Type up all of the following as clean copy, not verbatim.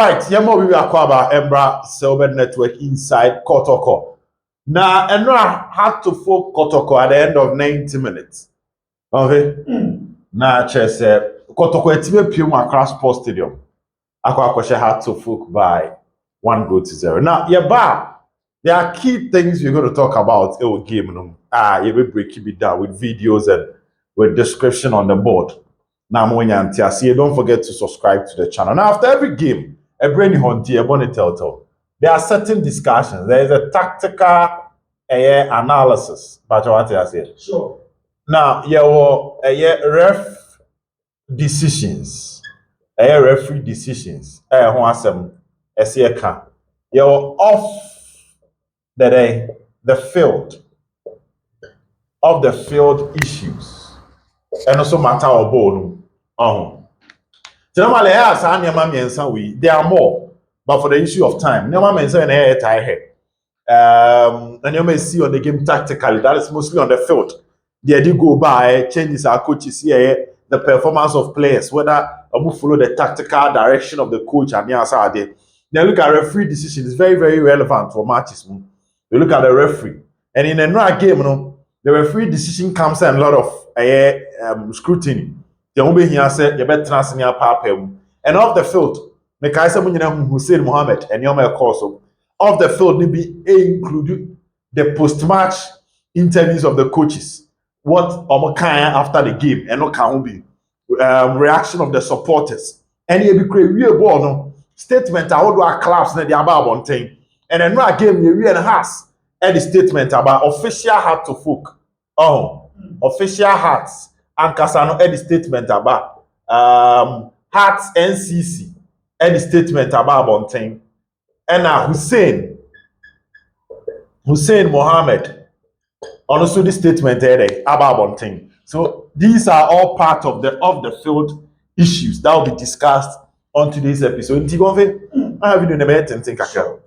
right, yemo we akwaba Embra Silver Network inside Kotoko. Now, Enra had to full Kotoko at the end of 90 minutes. Okay? Now, Chess Kotoko etime Puma Crash Sports Stadium. Akwa had to full by 1-0. Now, there are key things we're going to talk about in the game. You will break it down with videos and with description on the board. Now, don't forget to subscribe to the channel. Now, after every game, there are certain discussions. There is a tactical analysis. But what I say? Sure. Now, your ref decisions, referee decisions. You're off the field of the field issues and also matter of bone. Normally, there are more, but for the issue of time, and you may see on the game tactically, that is mostly on the field. They do go by changes our coaches here, the performance of players, whether we follow the tactical direction of the coach and the answer there. Then look at referee decision, it's very, very relevant for matches. You look at the referee, and in another game, the referee decision comes and a lot of scrutiny. The only here said you better transfer papem. And off the field, Mekaisa Hussein Mohammed and Yoma Koso. Off the field, maybe include the post-match interviews of the coaches. What Omokaya after the game, and no can be reaction of the supporters. And you be create real ball no statement about what claps na the about one thing. And then no game you really has any statement about official hat to folk. Official hats and Kasano any statement about hats NCC any statement about one thing. And Hussein Mohammed also the statement about one thing. So these are all part of the field issues that will be discussed on today's episode. I have you never think Sure.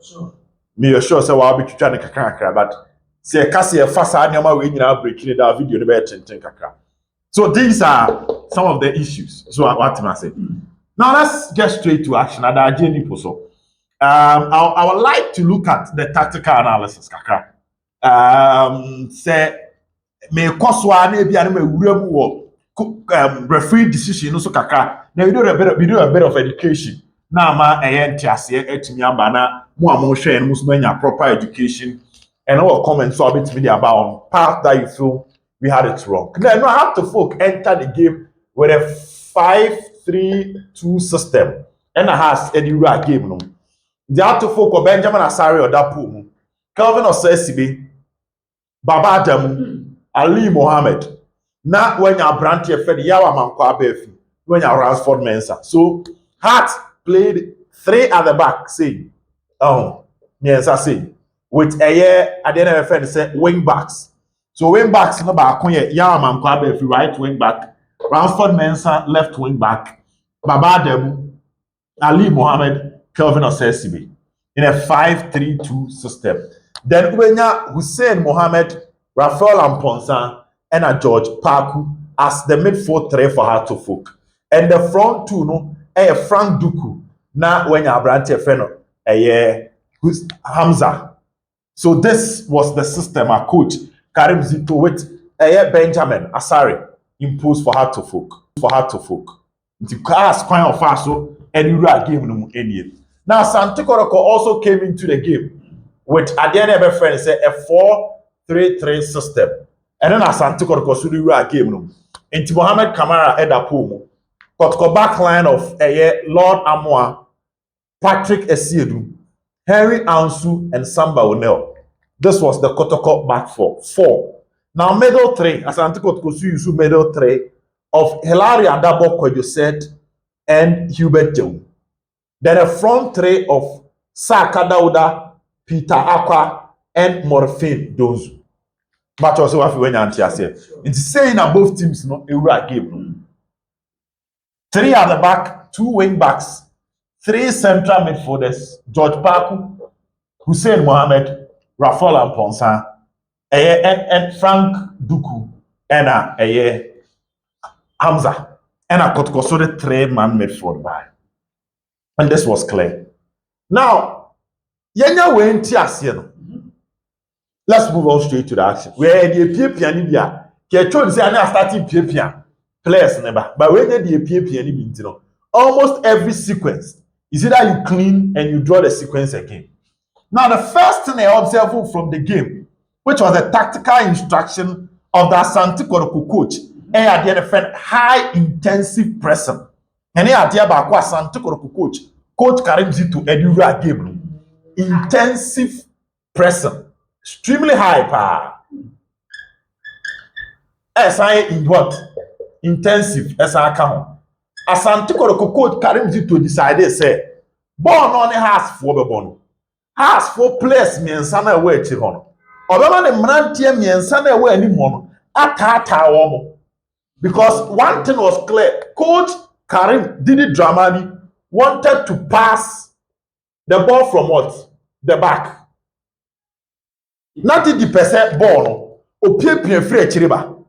Me sure say I'll be trying to kakra, but say kasi e fasa anyama we nyina breaking that video never think kakra. So these are some of the issues. So what I say. Now let's get straight to action. I would like to look at the tactical analysis kakra. Say me koswa na bia na me wuram wo referee decision no so kakra. Now we do a bit of education. Now ma ntiase etimi aba na mo hwe no muso nya proper education and all comments so a bit media about part that you feel we had it wrong. Then I have to folk enter the game with a 5-3-2 system and has any right game no. They have to folk Benjamin Asare or Dapu, Calvin Osesibe, Baba Adamu, Ali Mohammed. Not when you're Branty Fed Yawa Mankwa Befi, when you're Ransford Mensa. So Hart played 3 at the back, say, Mensa say, with a year at the end of the friend say wing backs. So wing backs no back when Yawa Mankwa Befi, right wing back, Ransford Mensa left wing back, Baba Adamu, Ali Mohammed, Kelvin Osesibe in a 5-3-2 system. Then when you Hussein Mohammed, Raphael Amponsa, and a George Parku as the midfield 3 for her to folk. And the front 2 no Frank Duku. Now when you Branty friend Hamza. So this was the system our coach Karim Zito with Benjamin Asare imposed for her to folk. The class kind of fast so and you are game any. Now Kotoko also came into the game with at the end of a friend say a 4-3-3 system. And then Kotoko so you are game into Mohammed Kamara Edapomo. Kotoko back line of Lord Amoa, Patrick Esiedu, Henry Ansu, and Samba Onel. This was the Kotoko back 4. Now middle 3, Kotoko so use middle 3 of Hilary Adabo Kwejoset and Hubert Joe. Then a front 3 of Saka Dauda, Peter Aqua, and Morphine Dozu. But also if you went and it's saying that both teams no a game. 3 at the back, 2 wing backs, 3 central midfielders, George Parku, Hussein Mohammed, Raphael Amponsa, and Frank Duku, and Hamza, and a Kotoko so the 3-man midfield by. And this was clear. Now, yenya we nti ase no. Let's move on straight to the action. Where the PPA ni bia, ke try say na starting PPA players never. But when the PPA ni bi no, almost every sequence is either you clean and you draw the sequence again. Now, the first thing I observed from the game, which was a tactical instruction of the Asante Kotoko coach, and at the end, high intensive pressing. And at the end, Asante Kotoko coach Karim Zito, and game. Intensive pressing. Extremely high power. SI in what? Intensive. SI count. Asante Kotoko coach Karim Zito decided, say, born on a house for the bone. Has 4 players miensa na ewe echi hono. Obema ne mrantie miensa na ewe anim hono. Atata womo. Because one thing was clear. Coach Karim Didi Dramani wanted to pass the ball from what? The back. Not the percent ball no. Opie free echiriba.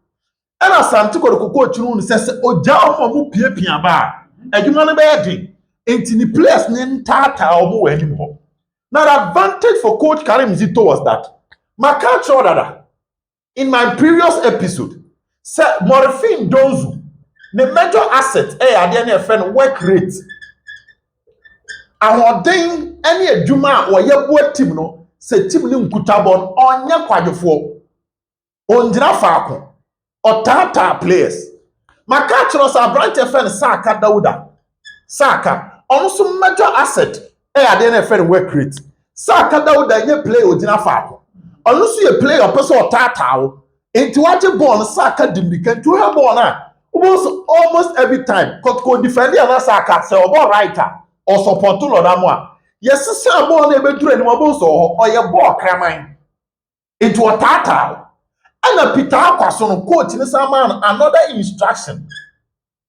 And Asante Kotoko coach no say oja omo pie ba. Adwuma no be yedi. Enti ni players ne ntata omo anim ho. Now, the advantage for Coach Karim Zito was that Makacho in my previous episode said Morphine Donzu, the major asset, a friend work rate. And ordain any Juma or Yabo team no, say team nim kutabon on ya quadrofo, on Dinafako, or Tata players. Makacho a branch friend Saka Dauda, Saka, also major asset. A friend work rate. Saka Dauda ye play Odina Fako. Unless you play a person or Tatao, into what you born Saka Dimbikan to her born. Almost every time, Kotoko defend the Saka, say, or writer, or support to Lodamwa. Yes, sir, born able to any mobile or your ball cramming into a Tatao. And a Peter Quason coach in some man another instruction.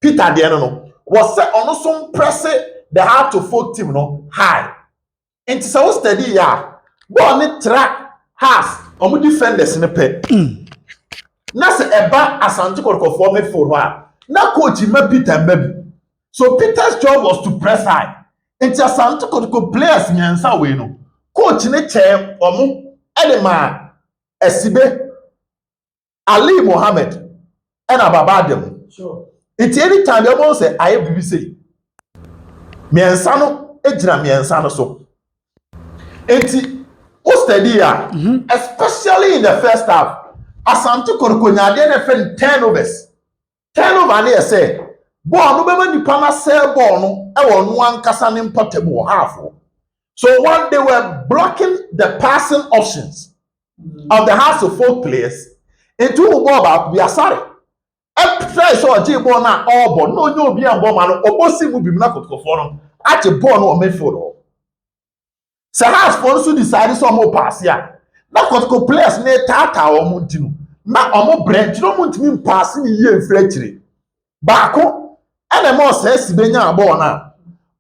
Peter Diano was set on some press the hard to folk team no high. Into so steady ya. Born track has omu defenders in the pet. Na se eba Asante Kotoko for me for while. Na coach me Peter maybe. So Peter's job was to press high. Into Asante Kotoko players nyansa we no. Coach ne chair omu edema Esibe Ali Mohammed and Ababadem. Sure. It's any time you want say I BBC. Miensano ejina miensano so. Enti o steady ya, especially in the first half. Asante Kotoko nyade na friend turnovers. Turnover na say ball no be nipa na sell ball no e wo no ankasa ne portable half. So when they were blocking the passing options of the house of 4 players, into ball back be asare. Try so J ball na all ball no obi an ball man obosi mu bi na Kotoko for no ache ball no o midfield. So has for so decide so mo pass ya. Na Kotoko players na tata o mo ntinu. Na o mo branch no mo ntimi pass ni ye mfira chire. Baako ene mo say sibenya ball na.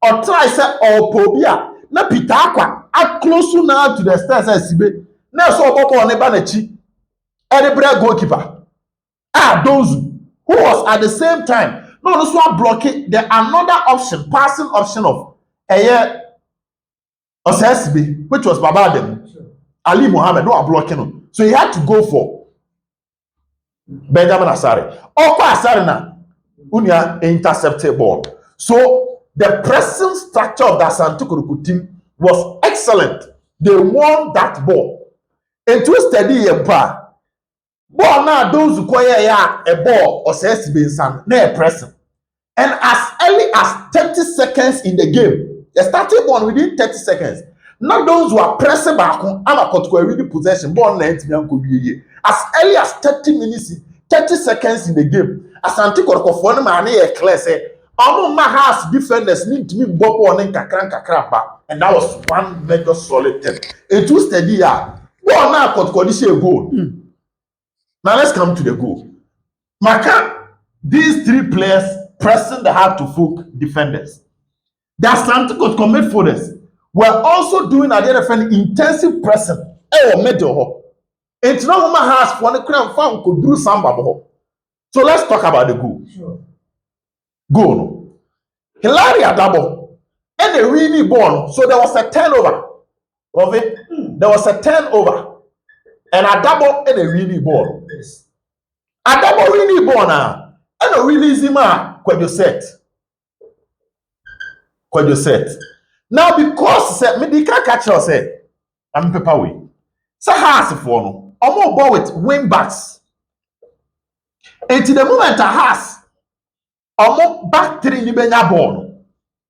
O try say o pobia na Peter Akwa at close now to the stairs as sibe. Na so ball ne ba na chi. Any break goalkeeper. Those who was at the same time no so blocking the another option, passing option of Osesibe, which was Babadem. Sure. Ali Mohammed no blocking him. So he had to go for Benjamin Asare. Oko Asare na unia intercepted ball. So the pressing structure of the Asante Kotoko team was excellent. They won that ball. And to steady a bar. Ball now those who call a ball or says be some near pressing. And as early as 30 seconds in the game, the starting ball within 30 seconds. Not those who are pressing back on Kotoko really possession ball length as early as 30 minutes, 30 seconds in the game. As Asante Kotoko for man a clear say, my house defenders need to be ball and kakra, and that was one major solid thing. It was steady. Ball now Kotoko this year goal. Now let's come to the goal. Maka, these 3 players pressing the hard to folk defenders. The Asante Kotoko midfielders were also doing at the other friend intensive pressing. Middle. It's not woman has one crown found could do samba. So let's talk about the goal. Sure. Goal. No. Hilary Adabo. and a really ball. So there was a turnover of it. There was a turnover and a double and a really ball. A double really ball now and a really zima when you set. When you set. Now because medical catcher said, I'm paper way. So has for no. I'm more ball with wing backs. And to the moment a has, I'm more back three in the ball.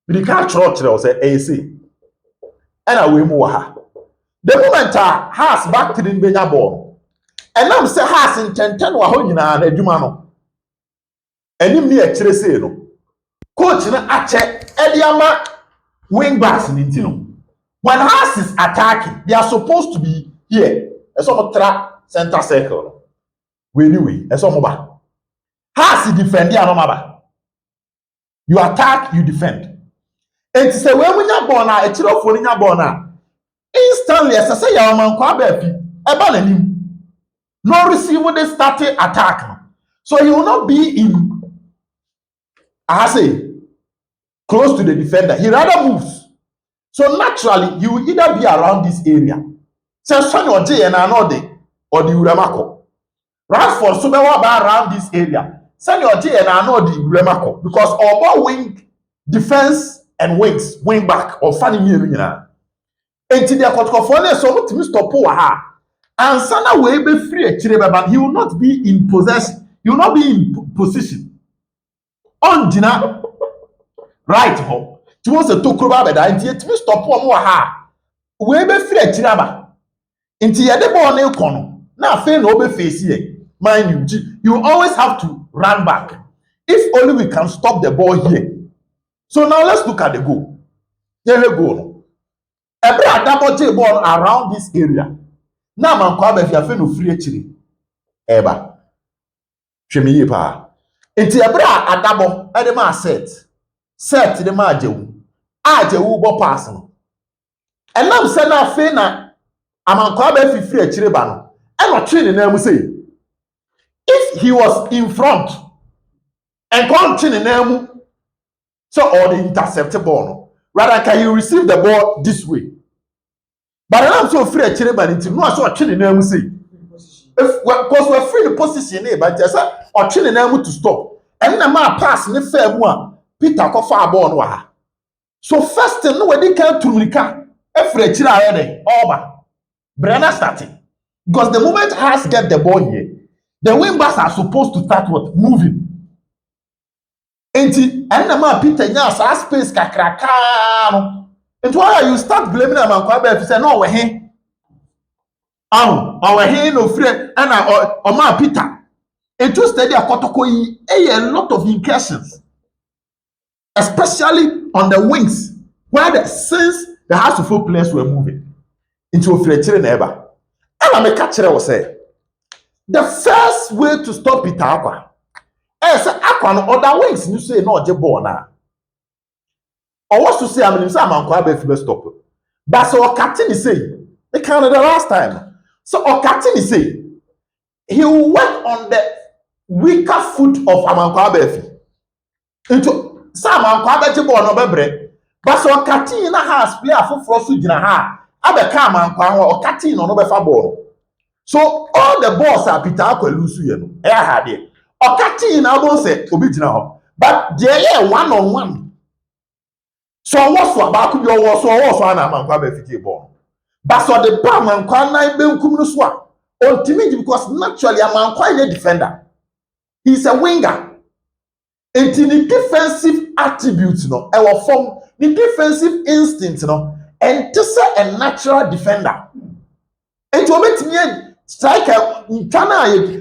Medical catcher say AC. And I will move her. The moment a has back to the benya ball. And I'm say has in 10 wa ho nyina na adwuma no. Anim ni a kire say no. Coach na ache ediama wing backs ni no. When has is attacking, they are supposed to be here. E so tra center circle. We anyway, e so mo ba. Has defend ya no maba. You attack, you defend. And say when we nya ball na e kire ofo ni nya ball na instantly as say ya man kwa ba fi e ba nanim. No receive the starting attack. So he will not be in close to the defender. He rather moves. So naturally, you will either be around this area. So Sonny or Jay and Anode or the Uramako. Rashford so around this area. Sonny or Jay and Anode the Uramako. Because all wing defense and wing back or funny mirror. And to their Kotoko so what to stop ha. And Sana will be free but he will not be in possession. He will not be in position. On Jina right ho. Towards the Tokuba bed, and yet we stop one more ha. We be free chiraba. Into your debo ne kono. Now fail no be face here. Mind you always have to run back. If only we can stop the ball here. So now let's look at the goal. Here we go. Every double J ball around this area. Now man kwa be fia fe no free chiri. Eba. Hwemi ye pa. Enti every adabo e de ma set de ma ajewu. Ajewu bo pass no. Enam se na fe na amankwa be fi free chiri ba no. E no twe ne na mu say. If he was in front and continue na mu so or the intercept ball no. Rather can you receive the ball this way? But I'm so free to no so atwene na mu say. If because we're free the position but just or atwene na mu to stop. And na ma pass ne fair mu a Peter ko fa ball no ha. So first no we dey can turnika. E free chira aye over. Brenna starting. Because the moment has get the ball here, the wing backs are supposed to start what moving. And na ma Peter nya sa space kakraka no. And why you start blaming them and Kwabe say no we here. Our here no friend and our man Peter. And to study a Kotoko a lot of incursions, especially on the wings, where since the house of four players were moving into a fletcher neighbor. And I make catcher was say the first way to stop Peter Aqua. Say Aqua no other wings you say no jebo na. Or what's to say I'm in some Kwabe stop. But so Okatini say, they counted the last time. So Okatini say, he will work on the weaker foot of Amankwabe. Into some Amankwabe Jibo no bebre. But so Okatini has player for Frosu Jina ha. Abe come Amankwa Okatini no befa ball. So all the balls are Peter Akwa Lusu yeno. Had it. Okatini na bon say Obi Jina ho. But there one on one. So what's what about could you also na man kwa be fiti ball. But so the ball man kwa na be nkum no so a ultimately because naturally a man kwa a defender. He's a winger. And the defensive attributes no e form the defensive instinct no and just a natural defender. And to metimi striker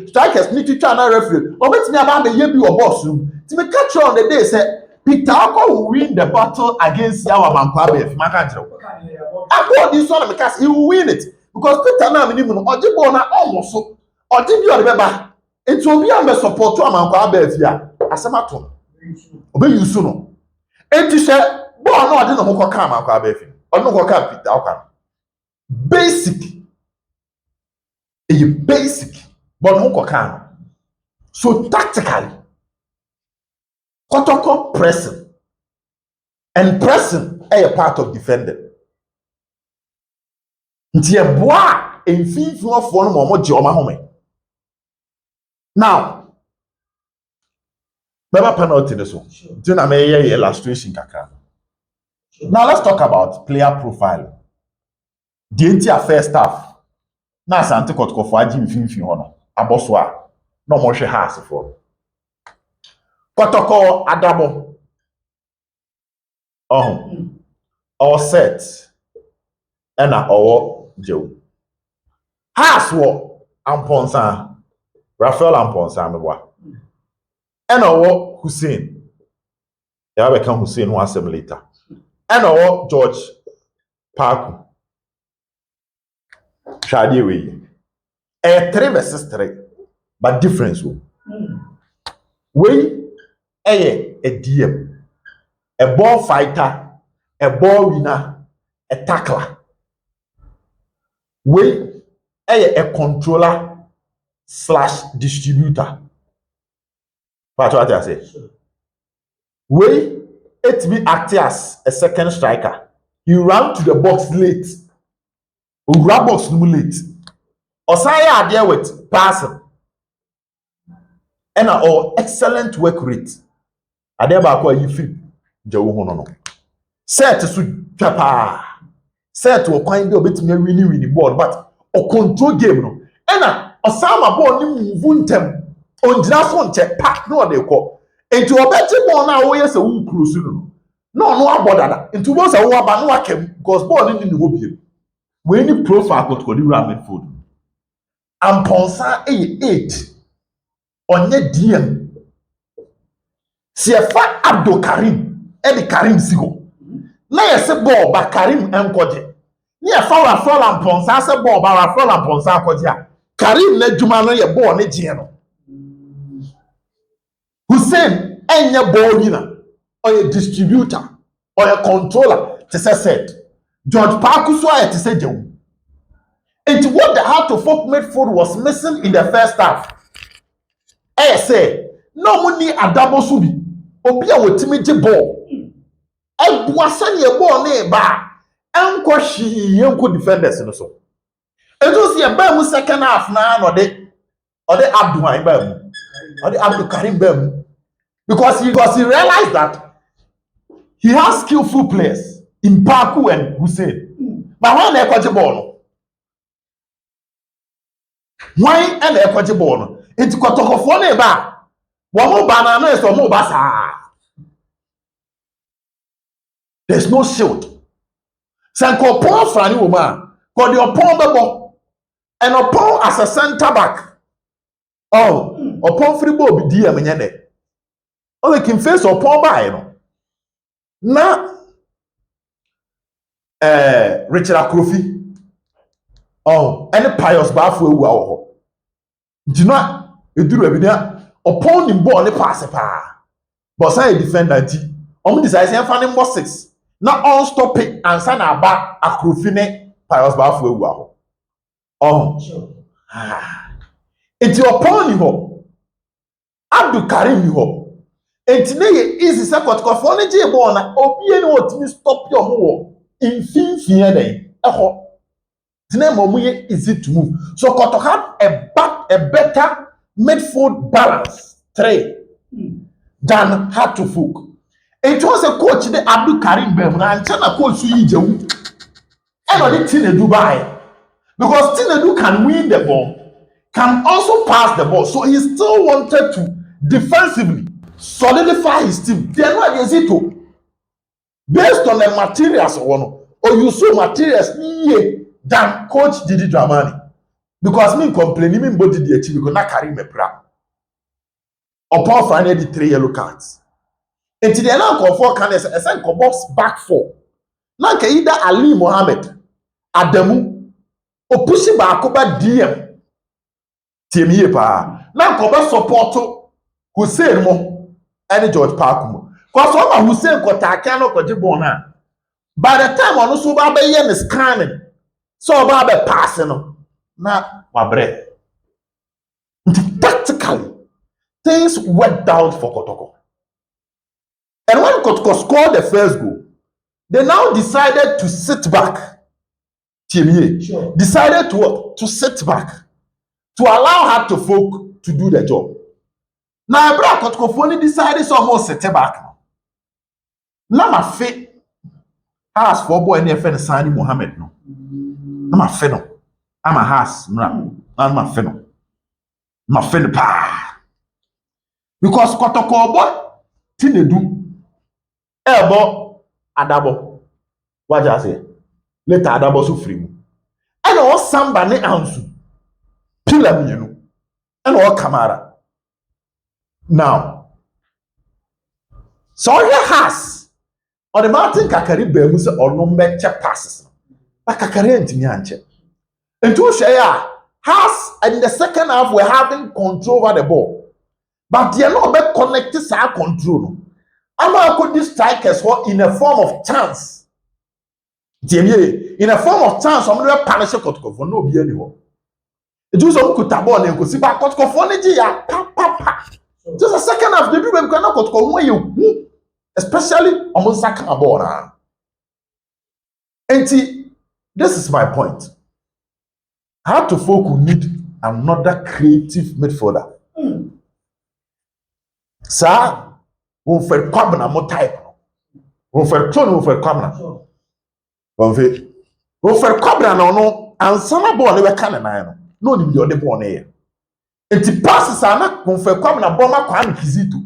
strikers need to try na referee. Obetimi aba be ye bi o boss room. To me catch on the day say Peter Akwa will win the battle against Yawa Mankwabe. Akwa this one because he will win it. Because Peter na minimum Ojibo na almost so Ojibi on the beba. It will be a support to Mankwabe here. Asematon. Obe yusu no. And to say, boy, no, I didn't know who come Mankwabe. Or no, Peter Akwa. Basic. A basic. But no come. So tactically. Kotoko pressing. And pressing a part of defending. Nti eboa emfinfin ofo no mo gye oma home. Now, baba penalty ne so. Nti na me illustration kakra. Now let's talk about player profile. The entire first half. Na Asante Kotoko fo agi mfinfin ho no. Aboso a no mo hwe ha asefo. Kotoko adabo. Offside. Ena owo jewu. Has wo Amponsa. Rafael Amponsa meboa. Ena owo Hussein. Ya be kan Hussein who asem later. Ena owo George Parku. Shadi we. 3 versus 3. But difference wo. We a DM. A ball fighter, a ball winner, a tackler. We a controller / distributor. That's what I say. We it be act as a second striker. You run to the box late. You grab box late. Osaya are there with passing. And our excellent work rate. Ade ba ko yi free jawu ho no. Set so twapa. Set wo kwan de obetimi wini board but o control game no. Ena osama ball ni move ntem. Onjira so nche pa no de ko. Enti obeti ball na wo yese wo close no. No abodada. Enti wo se wo aba no akem because ball ni wo biem. We ni profile Kotoko di ramen food. Amponsa 8 onye DM. Si efa Abdul Karim, Eddie Karim Sigo. Na yese ball ba Karim enkoje. Ni efa Rafael Amponsa se ball ba Rafael Amponsa akoje a. Karim na djuma no ye ball ne gye no. Hussein enye ball nyina. Oye distributor, oye controller, te se set. George Parku so aye te se jewu. And what the Heart of Folk midfield was missing in the first half. I say, no money adabo subi. Obi a wotimi je ball. E buasan ye ball na ba. Enko hyi enko defenders no so. Ezo si e ba mu second half na no de Abdul ba mu. Or the Abdul Karim ba mu. Because he realized that he has skillful players in Parku and Hussein. But when they catch the ball no. Why and they catch the ball no. It's Kotoko for na ba. Wo banana is mo basa. There's no shield. Sanko Paul Frani woman. Called the upon bebo. And upon as a center back. Oh, upon free ball be dear menyane. Oh, they can face upon by no. Na Richard Akrofi. Oh, any pious bafu ewu awo. Jina eduru ebinia upon the ball ne pass pa. But say defender ti. Omo decide say fa ne mbo 6. Na all stop it and say na ba Akrofi ne pious bafu ewu awo. Oh. Ah. Enti upon ni ho. Abdul Karim ni ho. Enti ne ye easy say Kotoko for ne je ball na obi ene otimi stop your ho infinfin den. Eho. Tine mo ye easy to move. So Kotoko had a better midfield balance 3 than had to folk. It was a coach the Abdul Karim Bem and China coach you jewu. Everybody Tinedu Dubai. Because Tinedu can win the ball, can also pass the ball. So he still wanted to defensively solidify his team. They are not Zito. Based on the materials or you saw materials than coach Didi Dramani. Because me complaining me body the achieve because not carry me pra. Upon finding the 3 yellow cards. And today now call for can assign box back 4. Now can either Ali Mohammed Adamu or pushing back over DM. Tema pa. Now come support Hussein mo and George Parku. Because one Hussein Kotaka no Kojibona. By the time on so baba yen is scanning, so baba passing na wabre. Tactically, things went down for Kotoko. And when Kotoko scored the first goal, They now decided to sit back. Sure. Decided to what? To sit back. To allow her to folk to do the job. Now, Ebra Kotoko decided to almost sit back. Now, my faith has for boy and friend Sani Mohammed. No, I'm a feno. I'm a has. I'm a feno. My friend pa. Because Kotoko boy, Tinedu, Ebo, Adabo. What I say? Later Adabo so free. And all samba ne ansu. Pila mienu. And all Kamara. Now, so he has on the mountain Kakari Bemus or no better passes. But Kakari and Tinyanche. And two share has in the second half we're having control over the ball. But they are not about connected to control. I'm going to strikers in a form of chance. In a form of chance, I'm going to punish Kotoko for no be anymore. It was a Kutabon and Kusiba Kotoko for Nigia. Just a second half, the people cannot Kotoko when you, especially almost second abona. And this is my point. How to folk who need another creative midfielder. Sir, who for Kwabna more type. Who for Tony, who for Kwabna. Who for Kwabna no, and some boy never can and no, the other born here. And the passes are not who for Kwabna Bomber Kwan Zito.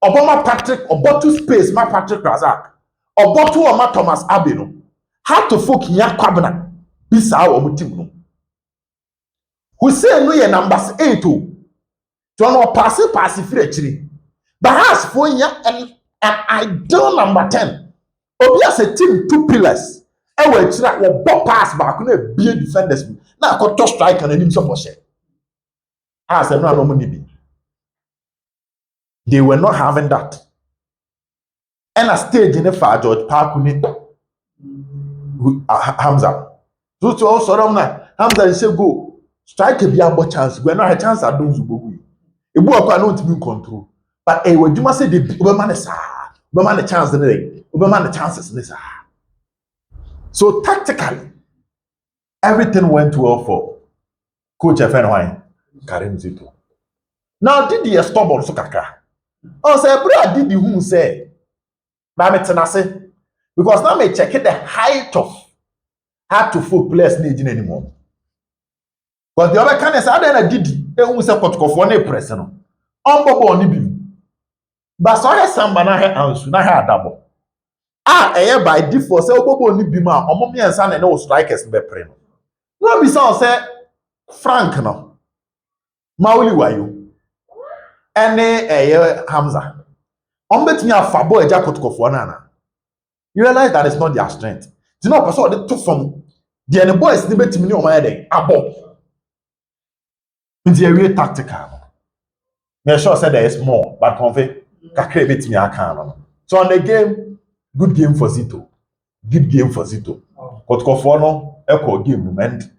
Or Bomber Patrick, or Bottle Space, my Patrick Razak. Or Bottle or my Thomas Abino. How to folk ya Kwabna. Bisa or Mutimu. Who say no, your numbers 8 to no pass free actually. But as for ya an ideal number 10. Obi as a team 2 pillars. E we try we ball pass back na be defenders. Na ko to strike and him support share. As no no money be. They were not having that. And a stage in the far George Parkuni Hamza. So to also Hamza is say go. Strike a be chance. We're not a chance at those who it will not to be control. But a would you must say the Uberman is Uberman a chance in the Uberman the chances in this. So tactically, everything went well for Coach FNY Karim Zito. Now did the stubborn so kaka? Oh, say bro did the who say Mametanase because now me check the height of how to foot players need anymore. But the other kind is I then did who say Kotoko for no press no. On bobo ni bi. But so he samba na he ansu na he adabo. By default say bobo ni bi ma omo miensa na no strikers be pre no. No be say Frank no. Mauli wayo. Ene Hamza. Betimi afabo eja Kotoko for na. You realize that it's not their strength. You know person they took from the boys ni betimi ni o ma dey abo. It's a real tactical. Me sure said there is more, but convey kakre bit me akan. So on the game, good game for Zito. Good game for Zito. Kotoko for no echo game and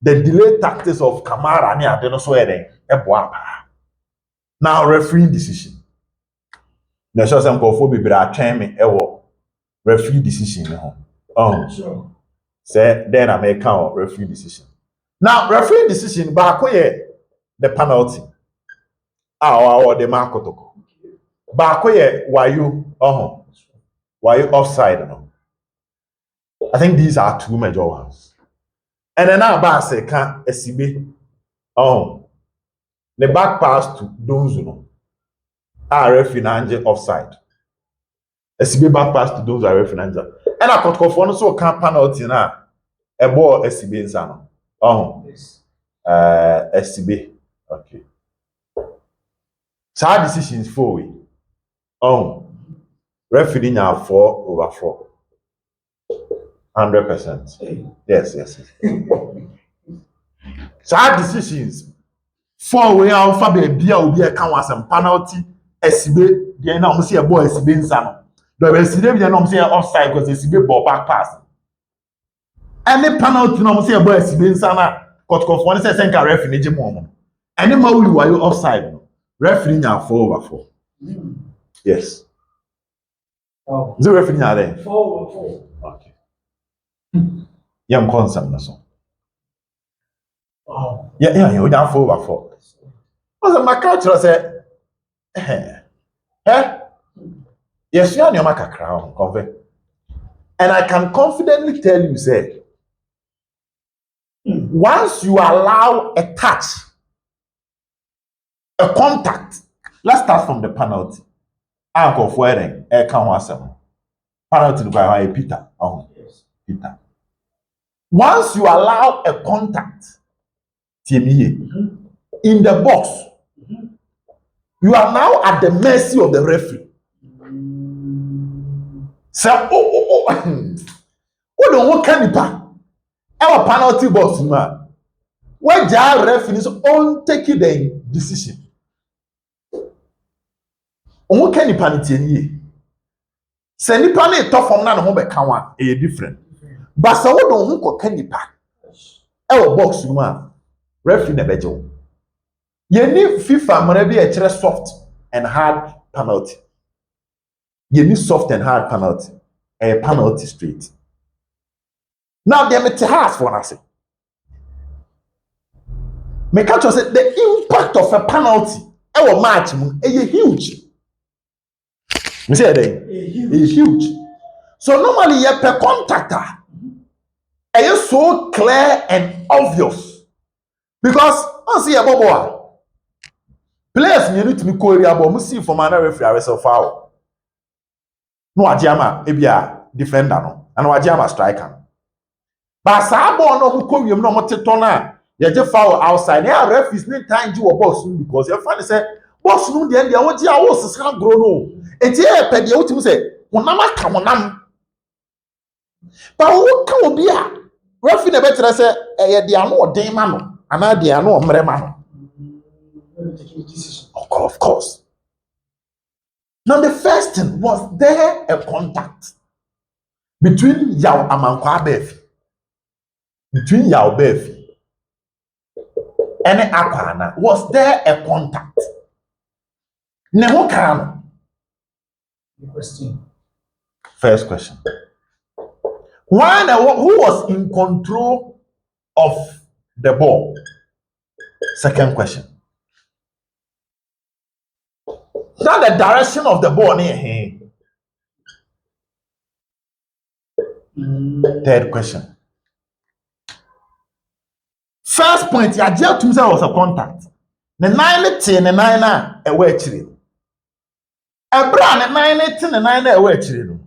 the delayed tactics of Kamara ni ade no so eden eboa. Now referee decision. Me sure say nkofo bibira atwen me ewo referee decision ni ho. Sure. Say then I make count referee decision. Now, referee decision, but the penalty. Or the Kotoko. But why you offside? No? I think these are two major ones. And then now, say can SCB. The back pass to Donzuno. Referee offside. SCB back pass to Donzuno referee. And I Kotoko for no so can penalty na a ball SCB insano. Yes. SCB. Okay. So our decisions 4 way. Referee now 4/4. 100%. Yes. So our decisions 4 way alpha be obi e kan wasem penalty SCB. Dey na mo say a ball SCB insano. Do be SCB dey na mo say offside because SCB ball back pass. Any penalty no mo say a ball SCB insano. Kotoko for say senka referee je mo. Any Mauli wayo offside no. Referee nya 4/4. Yes. Oh. Is the referee there? 4-4. Okay. Yeah, I'm concerned. Oh. Yeah, you're down 4-4. What's the my culture say? Yes, you are your maka crown, convey. And I can confidently tell you, say, once you allow a touch, a contact, let's start from the penalty. Uncle Fuering, can't want some penalty by Peter. Oh, Yes. Peter. Once you allow a contact, in the box, you are now at the mercy of the referee. So, what don't can you pa? Our penalty box, man. When the referees on taking the decision. On can you penalty any? Say nipa na to form na no be kan wa e different. But so what don't who can nipa? Our box, man. Referee na bejo. You need FIFA mara bi a soft and hard penalty. You need soft and hard penalty. A penalty straight. Now they make has for us. Me catch us say the impact of a penalty our match is huge. Me say that is huge. So normally you per contactor is so clear and obvious because I see a bobo. Players need to be area but see from another referee ourselves foul. No ajama ebia defender no and no ajama striker. But saa ball no who come no mo teto na ye je foul outside. Na referees need time to box because you find say box no dey dey wo je a wo sesa gro no. Enti e pe dey wutim say honam aka honam. But who can obi a referee na betre say ye dey anu odin ma no ana dey anu omre ma no. Of course. Now the first thing was there a contact between Yao Amankwa Befi, between Yao Befi and Akwana. Was there a contact? Neho Kano. First question. Who was in control of the ball? Second question. Now the direction of the ball near him. Third question. First point, ya jail to himself was a contact. The 9 the 9 a way chilling. A brand the 9 the 9 a way chilling.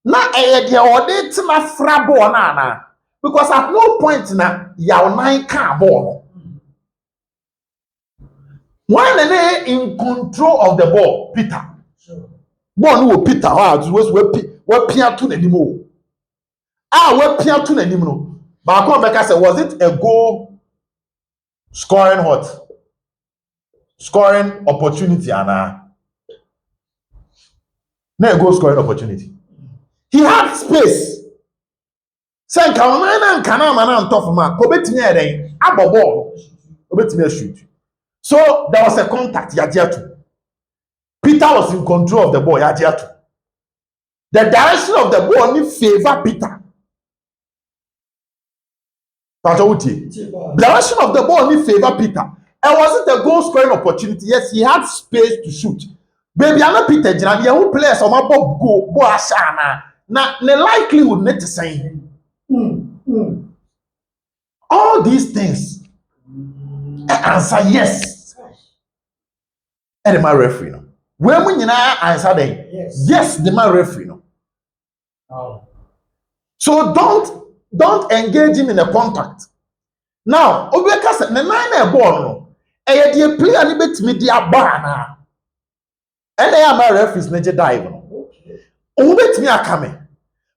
Na a dear order to my frabo nana. Because at no point na yaw 9 car ball. When they in control of the ball, Peter. One who Peter was we Pierre to the limo. We Pierre to the limo. But I come back and say, was it a goal scoring what? Scoring opportunity, Anna? No, a goal scoring opportunity. He had space. Say, Kamana and Kanamana on top of man, Kobet near above ball. Kobet near shoot. So there was a contact, Yajiatu. Peter was in control of the ball, Yajiatu. The direction of the ball only favor Peter. The direction of the ball only favor Peter. And was it a goal scoring opportunity? Yes, he had space to shoot. Baby, I'm not Peter Jana. The who players on my ball go ashana. Now, the likelihood not the same. All these things. Answer yes. And the man referee no. When we answer them, yes, the man referee no. Oh. So don't engage him in a contact. Now, Obeka said, the 9 ball no. E dey player ni betimi dey aba na. And they are my referees na je dive no. O betimi aka me.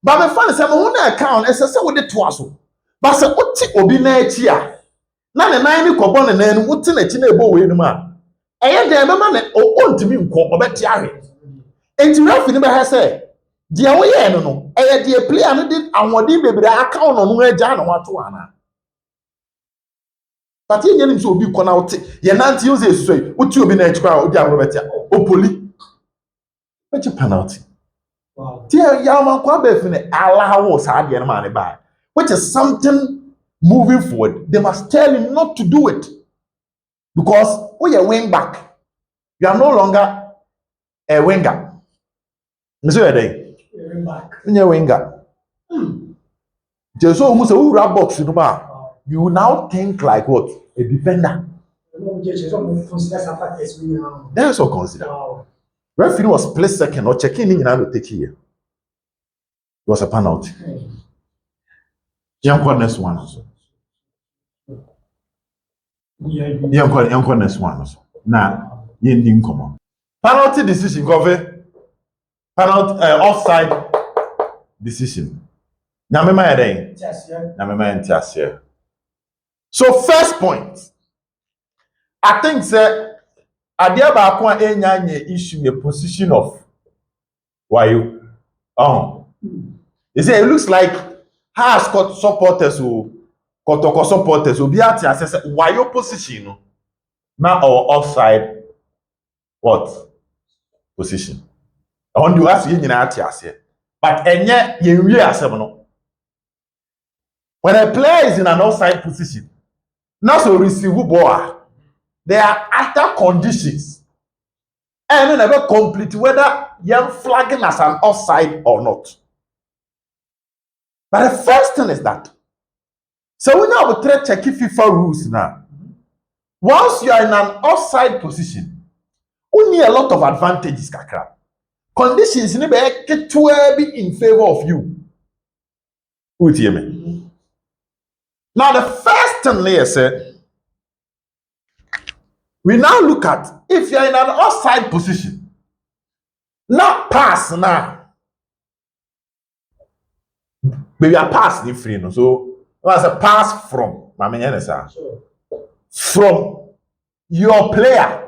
But me fan say mo na account e say we dey to aso. But say oti obi na achi a. Na the 9 ni kobo na nu oti na achi na ebo we nu ma. Eye dey be ma na o ntimi nko obeti ahwe. Enti referee ni be ha say dia wo ye no no. Eye dey player no dey anwodi bebre account no no agya na wato ana. But you need to be connected. You can't use a sway. What you mean? It's quite obvious. Opoli. What's your penalty? Wow. Tia Yaman Kwabefine allow us had the money by, which is something moving forward. They must tell him not to do it. Because we are wing back. You are no longer a winger. Mr. Day. You're back. You're a winger. Just so much who rap box you will now think like what? A defender. That's what consider. Wow. Referee was split second or checking in and take here. It was a penalty. Young next one also. Young next one also. Now, you didn't come on. Penalty decision, cover. Penalty offside decision. Nyamema yɛdɛn? Nyamema yɛntiaseɛ. So first point, I think say adeɛ baako a ɛnya issue the position of Wayo. You see, it looks like has got supporters who Kotoko supporters who be at say Wayo position now or offside what position. I want to ask you nyina atiaseɛ. But ɛnyɛ yɛnwie asɛm no. When a player is in an offside position, not so receive ball, there are other conditions. And never complete whether you're flagging as an offside or not. But the first thing is that. So we now will try check FIFA rules now. Once you are in an offside position, we need a lot of advantages, kakra. Conditions need to be in favor of you. Who hear me? Now, the first thing they said, we now look at if you're in an offside position, not pass now. Maybe a pass the free, no? So, that's a pass from, from your player.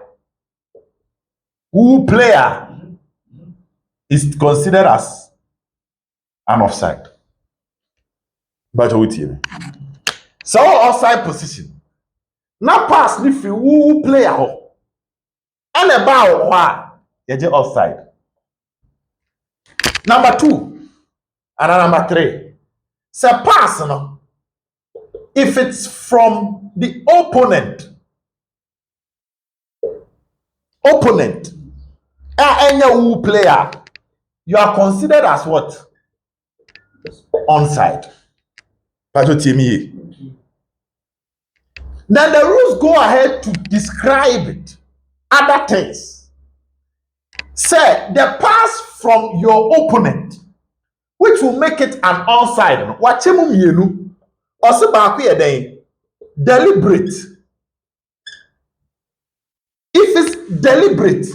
Who player is considered as an offside? But who team? So offside position. Now pass ni free who player ho. And about why you offside. Number 2 and number 3. Say pass no. If it's from the opponent, any who player, you are considered as what? Onside. Then the rules go ahead to describe it. Other things. Say the pass from your opponent, which will make it an onside. Deliberate. If it's deliberate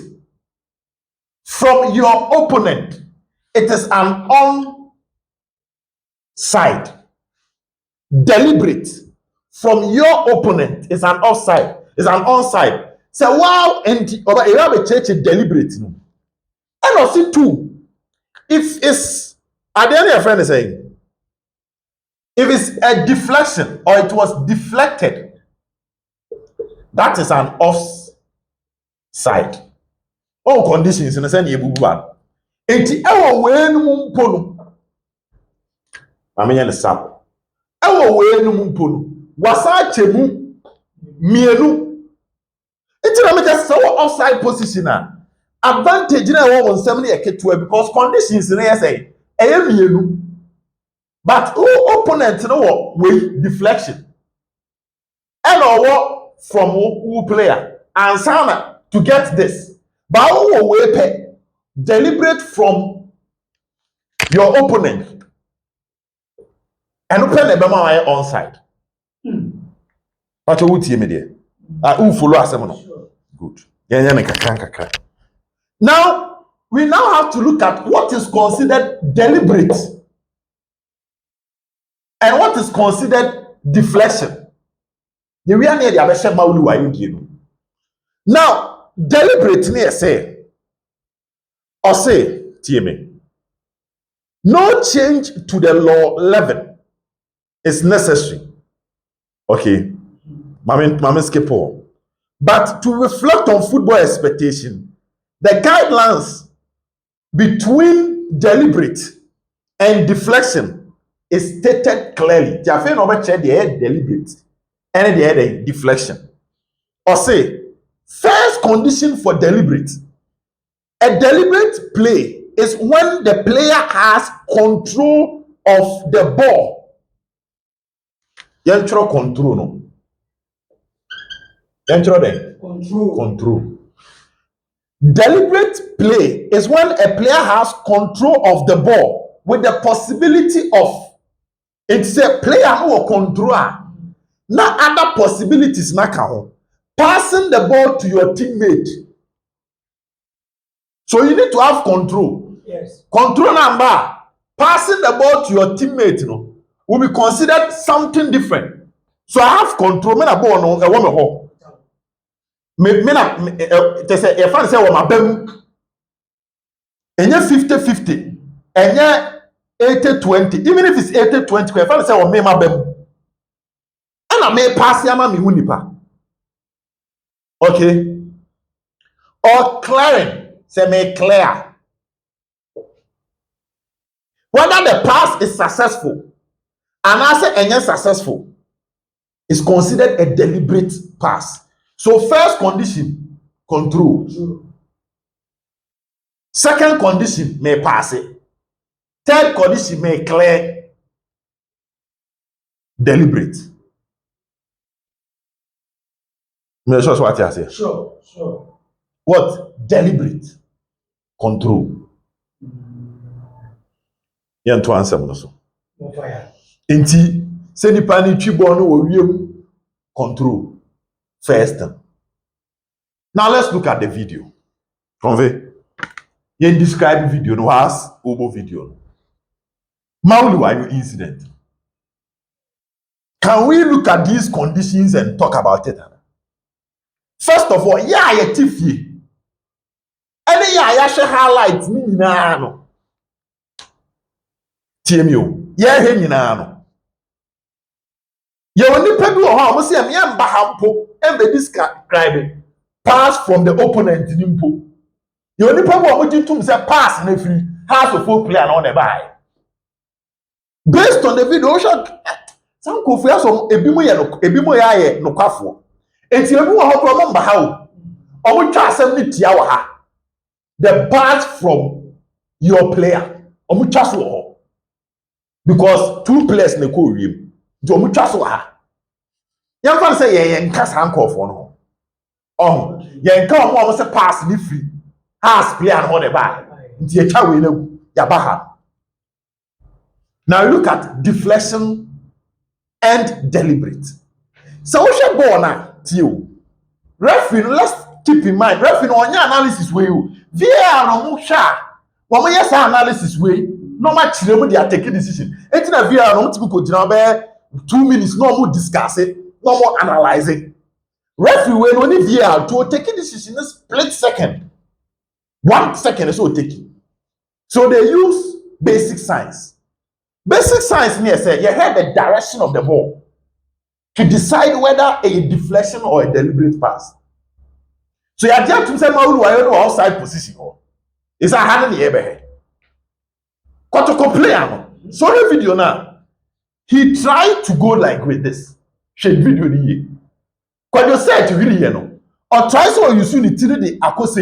from your opponent, it is an onside. Deliberate from your opponent is an offside, is an onside. So wow, and you have a church deliberate. And also too, if it's at the end of your friend is saying, if it's a deflection or it was deflected, that is an offside. All conditions in the sense you bubu. Enti ewo we nu mpo no. Amenye ne sap. Ewo we nu mpo no. Wasa chemu mienu. Enti na make say offside position na. Advantage na wo won sem na yeketua because conditions na say eye mienu. But who opponent no we deflection. And or from who player and sana to get this. But who we pay deliberate from your opponent and open a bema onside. What you would me there? Who follow us? Good. Now we now have to look at what is considered deliberate and what is considered deflection. Now, deliberately say, or say, TMA, no change to the law level is necessary. Okay, Mama skip on. But to reflect on football expectation, the guidelines between deliberate and deflection is stated clearly. Tiafe no be check the deliberate and the deflection. Or say, first condition for deliberate. A deliberate play is when the player has control of the ball. Yentro control no. Yentro then. Control. Deliberate play is when a player has control of the ball with the possibility of it's a player who control. Now other possibilities na ka passing the ball to your teammate. So you need to have control. Yes. Control number. Passing the ball to your teammate no will be considered something different. So I have control. Me na ball no e wo me ho. Me na te say e fan say wo ma bam. Enye 50-50. Enye 80-20. Even if it's 80-20, e fan say wo me ma bam. Ana me pass ya ma me hu nipa. Okay. Or clearing. Say me clear. Whether the pass is successful and I say any successful is considered a deliberate pass. So first condition, control. Second condition, may pass it. Third condition, may clear. Deliberate. Me sure what you say. Sure. What? Deliberate. Control. Yan to answer mo so. No fire. Enti se nipa ni twi ball no wo wiem control first. Now let's look at the video. Convey. You describe video no as obo video. Mauli wa incident. Can we look at these conditions and talk about it? First of all, ya tifie. Any ya share highlights ni nyina no. Tiemio, yeah, hanging on. You only pay you how much I'm yam bahampo and be describing pass from the opponent in impo. You only pay what you to say pass in free house of four player on the buy. Based on the video, some coffee some ebimo ya no kwafo. Enti ebu ho problem ba how. Omo twa asem ni tia wa ha. The pass from your player. Omo twa so because two players na ko wiem do mu twa so ha yan fa say yen nka san call no oh yen nka o say pass ni free has player no the ball nti e twa we na gu ya ba ha. Now look at deflection and deliberate. So we should go na tio referee, let's keep in mind referee no onya analysis we o VAR no mu hwa wo mo yes analysis we no match them they are taking decision. Eti na VR no typical gina be 2 minutes no more discuss it, no more analyzing. Referee when only VR to take a decision in a split second. 1 second is so taking. So they use basic science. Basic science near say you have the direction of the ball to decide whether a deflection or a deliberate pass. So you are just to say Maulu no outside position or is a hand in the air. Kotoko player. Sorry video now. He tried to go like with this. Shade video ni. Kwa you say to really no. Or try so you soon it the akose.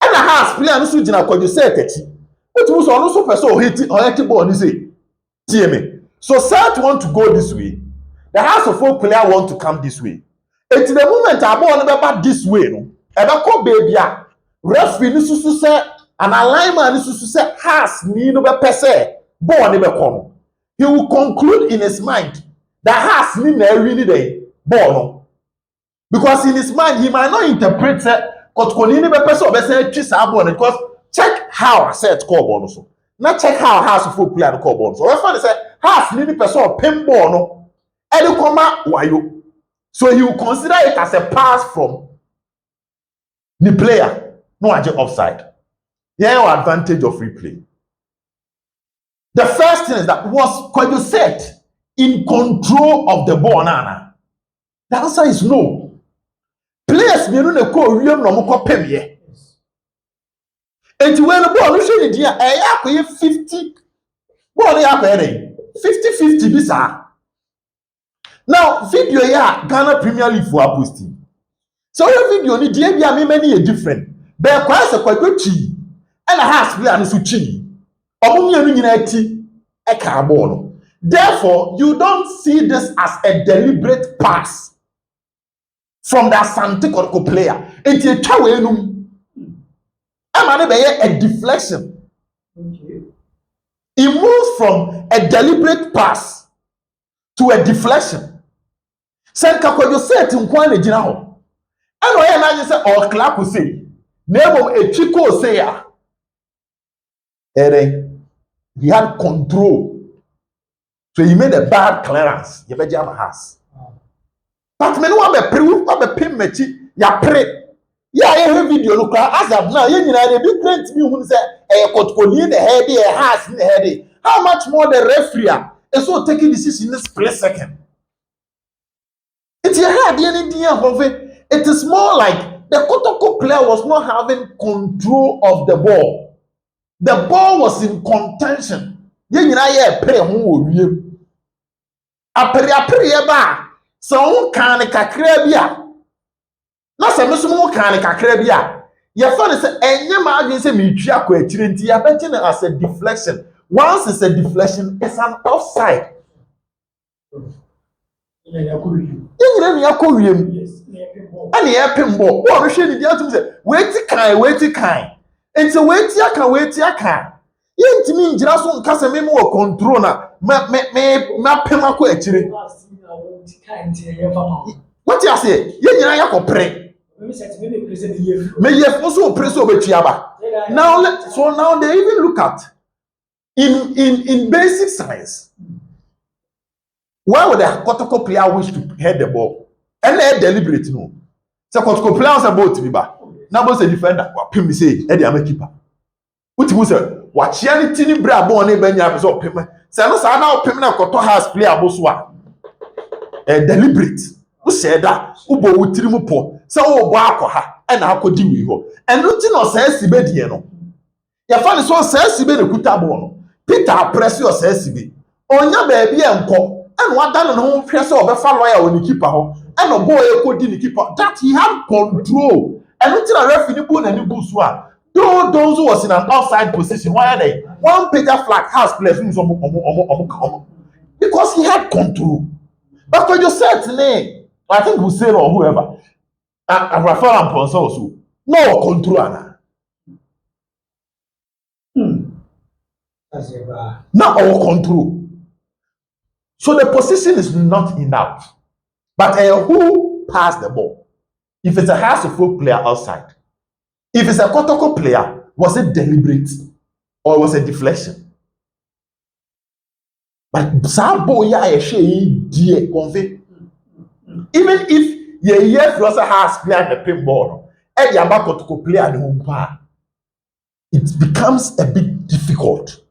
And a house player no so jina kwa you say techi. What was on so person hit or hit ball ni say. TMA. So Seth want to go this way. The house of folk player want to come this way. And to the moment I ball never this way no. Eba ko baby a referee ni susu say an alignment is to say has ni no be pese ball ni be come. He will conclude in his mind that has ni na really the ball no. Because in his mind he might not interpret say Kotoko ni be pese o be say twi sa ball because check how I said call ball no so. Not check how has full player call ball. So if I say has ni pese o pin ball no. E dey come wayo. So he will consider it as a pass from the player no aje offside. Yeah, advantage of replay. The first thing is that was Kotoko in control of the ball, Nana? The answer is no. Players me no ko wiem no mo ko pem ye. enti when the ball no hwe ni dia e ya 50 ball ya akɔyɛ 50-50 bi saa. Now video ya Ghana Premier League for posting. So your video ni dia bi a me many is different. Be kwa se kwadwo chi and a has player no so chi. Omo mienu nyina ti e ka ball no. Therefore, you don't see this as a deliberate pass from the Asante Kotoko player. It's a twa we num. Amane be a deflection. Okay. It moves from a deliberate pass to a deflection. Sen kakwadwo set nkwan na gina ho. And oye na say or clap say. Nemo a chico say ya. He had control. So he made a bad clearance. You bet jam has. But me no want be prove, want be pin mechi. Ya pray. Yeah, I have video look as of now. You know the big great me who say Kotoko in the head, a has in the head. How much more the referee is so taking decision in this split second? It's a hard idea of it. It is more like the Kotoko player was not having control of the ball. The ball was in contention. You know, yeah, pray who apere ba so kan kakra bia na se meso mo kan kakra bia ye fa ne se enye ma adwen se metwi akọ akire nti ya beti na as a deflection. Once it's a deflection, it's an offside. Yeah, you know yakọ wiem yes, ani e pembo wo hwe ni dia tum se weti kan enti weti aka yentimi ngira so nka se me mo control na ma pem akọ akire. What you say? You nyina yakopre. Me ye so press obetuaba. Now they even look at in basic science. Why would a Kotoko player wish to head the ball? And they deliberate no. So Kotoko player say ball to be back. Now boss a defender. Wa pim say e dey am keeper. What you say? Wa chia ni tini bra ball na be nya so pim. Say no sa na pim na Koto has player boss wa. Deliberate. Who said that? Who bo wutiri mu po. Say wo bo akọha e na akodi wi ho. Enu ti no say sibe die no. Ya fa ni so say sibe na kuta ball no. Peter press your say sibe. Onya ba bia enko. And what done no press or be lawyer on the keeper ho. And no boy ekodi the keeper. That he had control. And until a referee bu na ni bu so a. Those who was in an outside position, why are they? One Peter flag has players because he had control. But when you said to me, I think Hussein or whoever, and Rafael and Ponce also, no control. Not our control. So the position is not enough. But who passed the ball? If it's a house of folk player outside, if it's a Kotoko player, was it deliberate or was it deflection? But Sabo ya dear convey. Even if ye also has player the pinball, and Yaba Kotoko player the home par, it becomes a bit difficult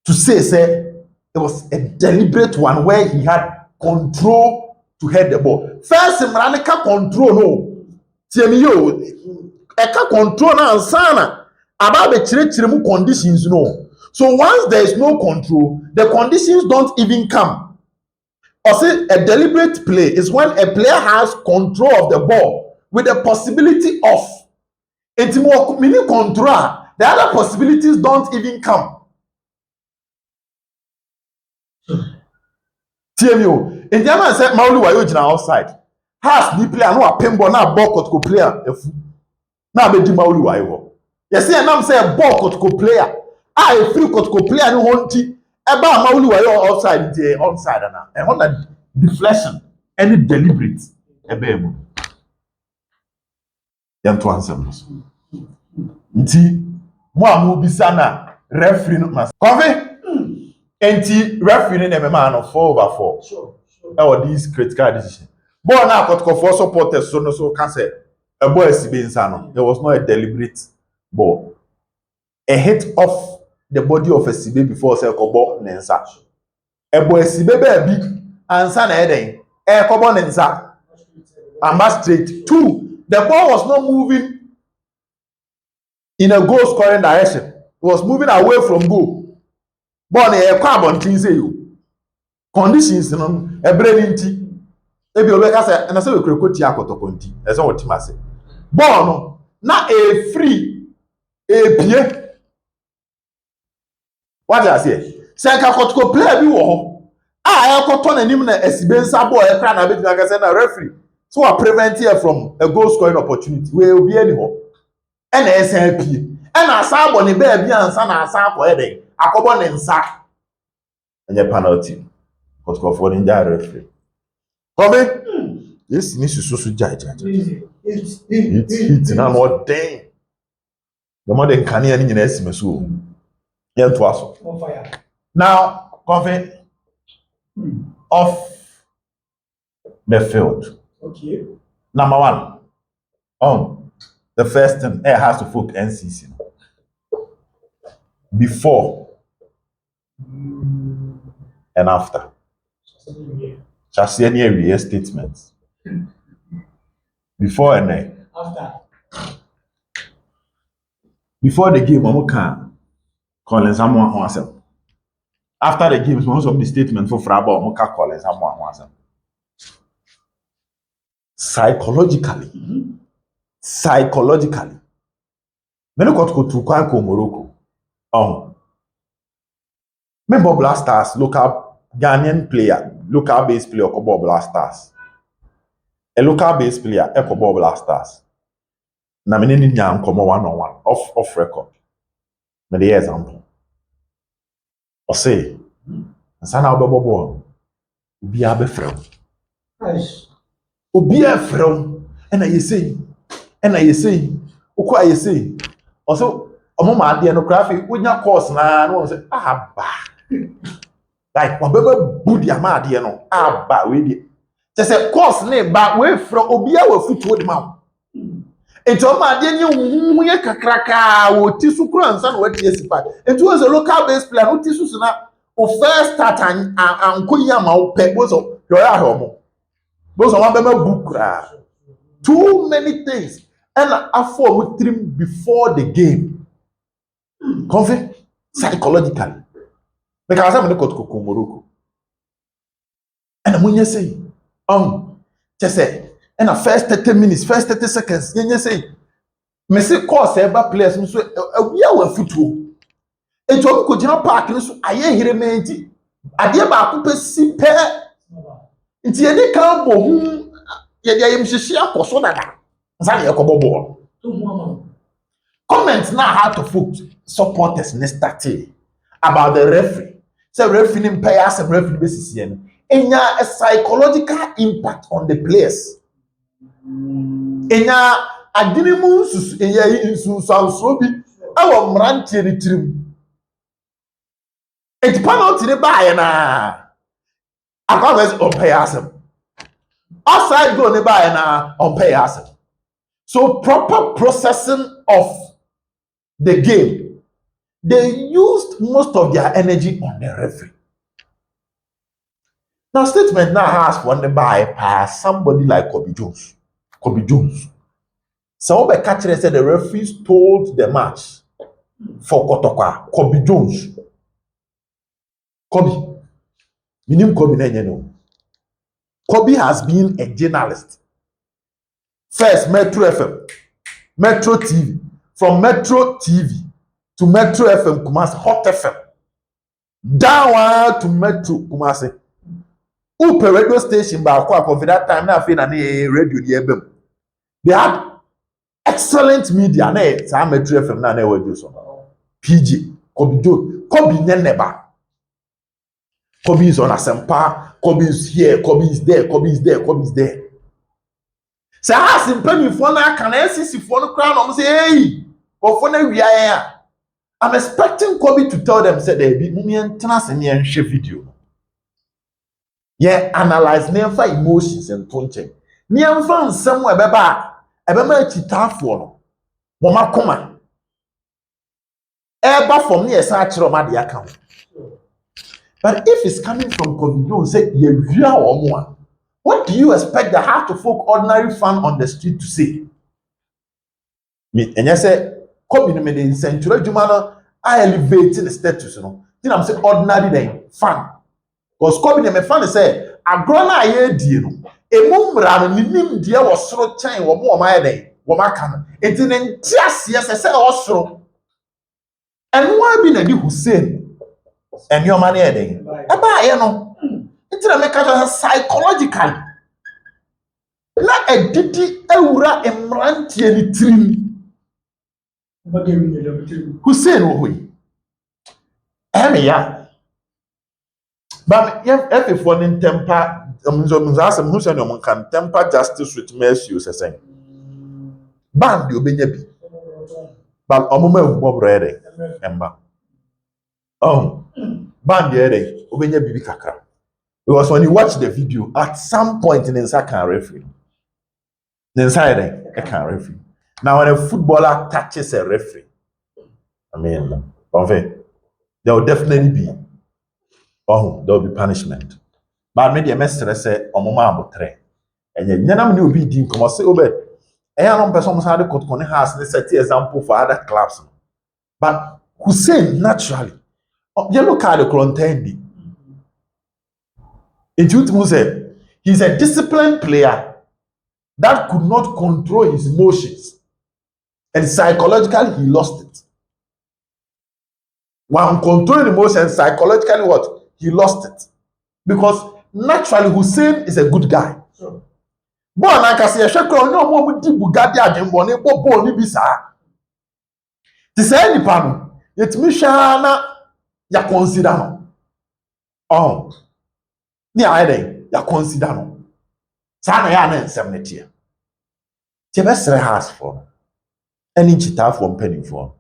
to say it was a deliberate one where he had control to head the ball. First, Mranica control no. Tiemiyo, eka control na ansana about the chire conditions no. So once there is no control, the conditions don't even come. Or say a deliberate play is when a player has control of the ball with the possibility of intimo mini control. The other possibilities don't even come. TMU. In the man said Mauli wa yojina outside. Has ni player no apembo na ball Kotoko player efu. Na be di Mauli wa yo. You see am say ball Kotoko player. A free Kotoko player no honti. E ba Mauli wa yo outside the onside na. E na deflection any deliberate e be emu. Yan to answer no. Nti mo amu bisa na referee no mas. Konve enti referee na me man no 4/4. Sure. Or these critical decision. But now Kotoko for supporters so can say a boy is being sano. It was not a deliberate ball. A hit off the body of a CB before say kobo nensa. A boy CB baby and san heading. A kobo nensa. And straight. 2. The ball was not moving in a goal scoring direction. He was moving away from goal. Ball a carbon thing say you. Conditions no e brain nti. E bi obeka say na say we krekoti Kotoko nti. E say what team say. Ball no na a free a pie. What I say? Say Kotoko player bi wo ho. Ah, e koto na nim na esibensa ball e kra na betima ka say na referee. So I prevent here from a goal scoring opportunity. We will be any ho. And SLP. And I saw Bonnie baby and son and son for heading. I come on and sack. And your penalty. But go for the referee. Come yes, this is so judge. It's now more dang. The more than can any in estimate. Yeah, to us. Now, coffee off the field. Okay. Number one. The first thing it has to focus NCC before and after. Just see any real statements before and then After. Before the game, I'm can calling someone who answer. After the game, most of the statement for Frabo, I'm can calling someone who answer. Psychologically. Many got to Kwanko Morocco. Member Blasters, local Ghanaian player, local base player, Kobo Blasters. A local base player, Kobo Blasters. Na mene ni nyam komo one on one off record. Me the example. O say, sana obebo ball. Obi abefrem. Nice. Obi afrem. And I say, ukwa say. Also, omo ma ade no graphic wonya course na no say ba. Like obebe budi ama ade no ba we di. Say course ne ba we from obi a we futuo de ma. Ento ma ade nye huhu ye kakraka wo tisu kura nsa no wati esipa. Ento was a local based player no tisu na o first start and koyi ma o pe bozo yo ya homo. Bozo ma bema bukra. Too many things. And after we trim before the game. Conflict psychologically. Because I'm not Kotoko Morocco. And when you say, just say, and the first 30 minutes, first 30 seconds, you say, me say course ever players, so we are football. And to go to park, so I hear me. I dear back to see pair. It's any kind of whom you see a persona. Comments now how to put supporters next about the referee. So referee pay us and referee basis here. And a psychological impact on the players. And I didn't move in South our mranty trim. It's penalty the buy na. I can't on pay us. Offside go the buy na on pay us. So proper processing of the game, they used most of their energy on the referee. Now statement now has one by somebody like Kobe Jones. So we catch said the referee told the match for Kotoko. Kobe Jones. Kobe. Minim Kobe no. Kobe has been a journalist. First Metro FM, Metro TV, from Metro TV to Metro FM Kumasi, Hot FM, down to Metro Kumasi. Upe radio station by for that time na fe na radio the ebem. They had excellent media na Metro FM na radio so. PG, Kobe Joe, Kobe neba. Kobe is on Asempa, Kobe is here, Kobe is there, Kobe is there, Kobe is there. Say ha simple for na can NCC for no crown say hey, or for na we are. I'm expecting Kobe to tell them say they be tena se ne share video. Yeah, analyze never emotions and punching. Near found somewhere beba chitafo no. Mama koma. Eba from near sachiro ma de account. But if it's coming from Kobe, say you are or what do you expect the heart of folk ordinary fan on the street to say? Me and you say Kobe no me de century adwuma no I elevate the status no. Then I'm say ordinary then fan. Because Kobe no me fan say agro na aye die no. Emu mra no nim die wo soro kyan wo mo ma den. Wo maka no. Enti ne ntiase se wo soro. Enwa bi na di Hussein. Enyoma na eden. Eba aye no. Enti na me ka psychologically. Na edidi ewura emrantie ni tirim. Hussein wo hoyi. Ya. But if one in temper, Hussein no can temper justice with mercy you say. Band you be but omuma Bob ready. Emba. Oh. Band the obenya bibi kakra. Because when you watch the video, at some point in inside can referee. The inside I can referee. Now when a footballer touches a referee, I mean, there will definitely be there will be punishment. But maybe a mestre say omoma abotre. And yet nyanam ni obi di nkomo say obe. Eya no person say the Kotoko has ne set example for other clubs. But Hussein naturally yellow card contendi. He's a disciplined player that could not control his emotions. And psychologically, he lost it. When controlling emotions, psychologically, what? He lost it. Because naturally, Hussein is a good guy. Born like I say, a shekel, no more with Bugatti and Bonnie, Bobo, Nibisa. To say any pan, it's Mishana, ya consider no. Oh, near Iden, ya consider no. Sana ya na 70. Tebesre has for any chita from penny for.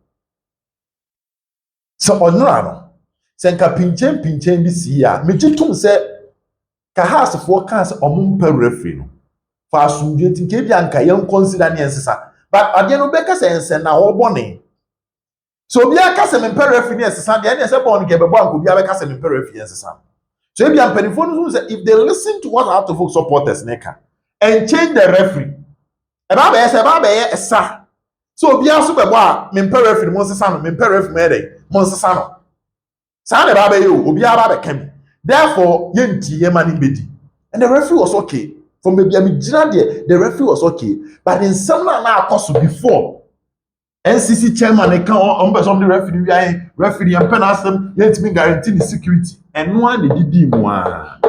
So onrano senka pinchen bi siya mejitum se ka house for cancer omumpa referee no fa asumdwe tinke bia nka yen consider ne ensesa but ade no beka sense na wo bone so bia ka se mempa referee ne ensesa de ne se bon ge bebo anko bia beka se mempa referee ensesa so e bia mpanifo no say if they listen to what out of folk supporters neka and change the referee e ba be esa so bia so bebo a mempa referee mo ensesa no mempa referee me dey Monsesa no. Sa na ba be yo, obi aba be kam. Therefore, yenti ye mani bedi. And the referee was okay. From maybe gina there, the referee was okay. But in some na akoso before, NCC chairman e kan on person the referee and pen asem yentimi guarantee the security. And no one did mu a.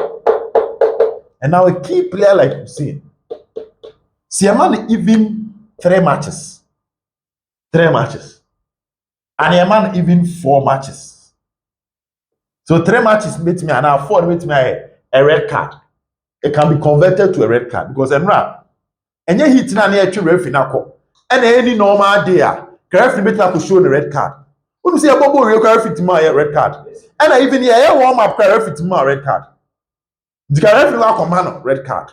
And now a key player like Hussein. Siaman even 3 matches. 3 matches. And a man even 4 matches. So 3 matches meet me and now 4 meet me a red card. It can be converted to a red card because Emra. And yet he na near to referee nako. And any normal day, referee meet to show the red card. When you see a bobo referee to my red card. And I even here warm up referee to my red card. The referee na command red card.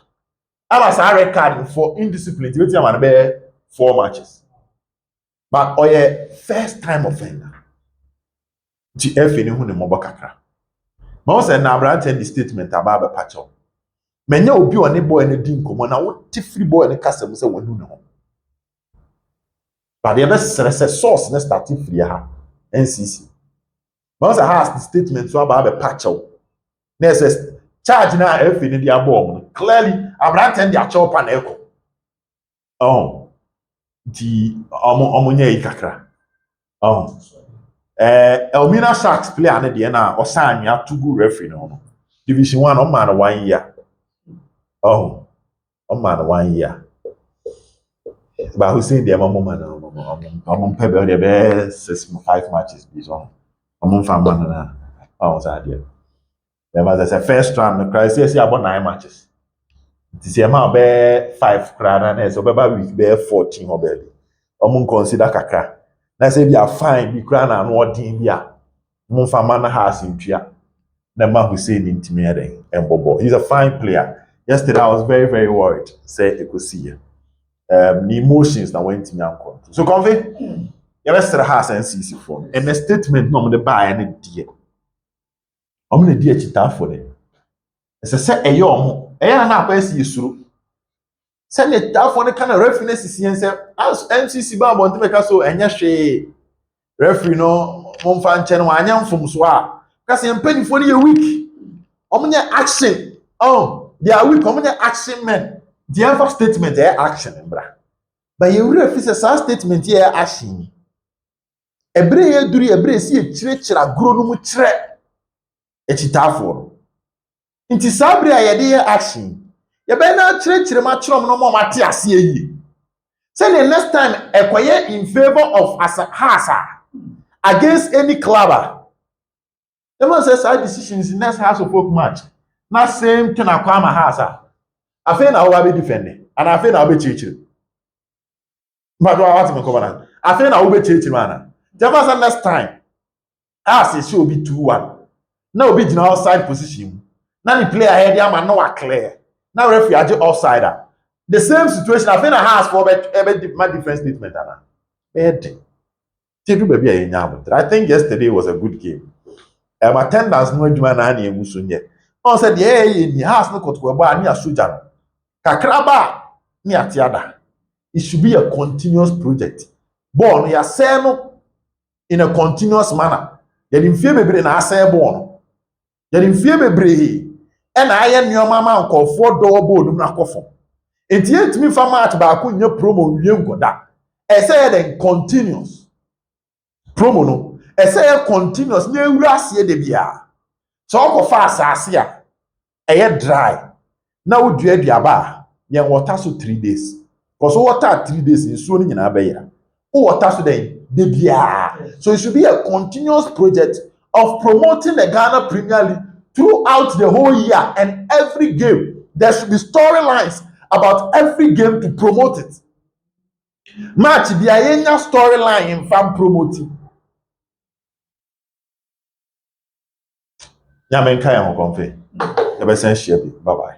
I was a red card for indiscipline. Wait a man be 4 matches. But oye first time offender. Ti efe ni hu ne mobo kakra. Ma o se na Abraham the statement about be patcho. Menya obi one boy ne di nkomo na wo ti free boy ne kasa mu se wonu ne ho. But the best source ne start free ha NCC. Ma o se has the statement so about be patcho. Na says charge na efe ni dia bomb. Clearly Abraham the actual pan echo. Oh. Di omonye ikakra. Oh. Elmina Sharks player na de na osanwa tugu referee no. Division 1 on man 1 year. Oh. On man 1 year. But Hussein de mama man on pebe de be 5 matches bi so. On fa man na. Oh so there. There was a first round the crisis about 9 matches. This year ma be 5 krana na so be week be 14 obedi. Omun consider kakra. Na say be a fine bi krana no odin bia. Mun fa man house ntua. Na ma Hussein ntimi eden embobo. He's a fine player. Yesterday I was very very worried. Say ekosi. The emotions that went to me uncle. So convey you best house NCC for. And the statement no the buy any die. I'm na die chita for them. It's a say eyo omo. Eya na akwa esi isuru. Send it down for the kind of referee and say as MCC ba bonte make so enye hwe referee no momfa nche no anya mfom so a kasi empanifo no ye weak omunye action they are weak omunye action men the ever statement action bra but you referee say statement here action ebre ye duri ebre si e kire agro no mu kire echitafo nti sabre a ye de action ye be na kire ma kire no mo mate ase yi say the next time ekoye in favor of hasa against any clubber even say side decisions in next house of folk match na same thing akwa ma hasa afi na wo be defend and afi na wo be chichiri but what me cover afi na wo be chichiri mana Tema say next time as should be 2-1 now be in outside position now the player ahead am no clear now referee age offside the same situation I think I has for my different statement ana bad take baby anya but I think yesterday was a good game attendance no adwuma na na emuso nye on said ni has no Kotoko ba ani asoja no kakra ba ni atiada it should be a continuous project ball no ya say no in a continuous manner. Yɛde mfie bebre na asɛn bɔɔl no. Yɛde mfie bebre ɛna ayɛ nneɛma ma nkɔfoɔ dɔɔ bɔɔl no mu akɔfɔ. Enti yɛntumi fa match baako nyɛ promo wie nkɔda. Ɛsɛ yɛ den continuous. Promo no ɛsɛ yɛ continuous na ewura aseɛ de bia. Sɛ ɔkɔfa asase a ɛyɛ dry. Na wodua aduaba a yɛn wɔta so 3 days. Kɔso wɔta 3 days nsuo no nyinaa bɛyera. Wo wɔta so den so it should be a continuous project of promoting the Ghana Premier League throughout the whole year and every game. There should be storylines about every game to promote it. Match the ayenya storyline in fan promoting. Nyamenka ya mo konfe. Ebe sen share bi. Bye bye.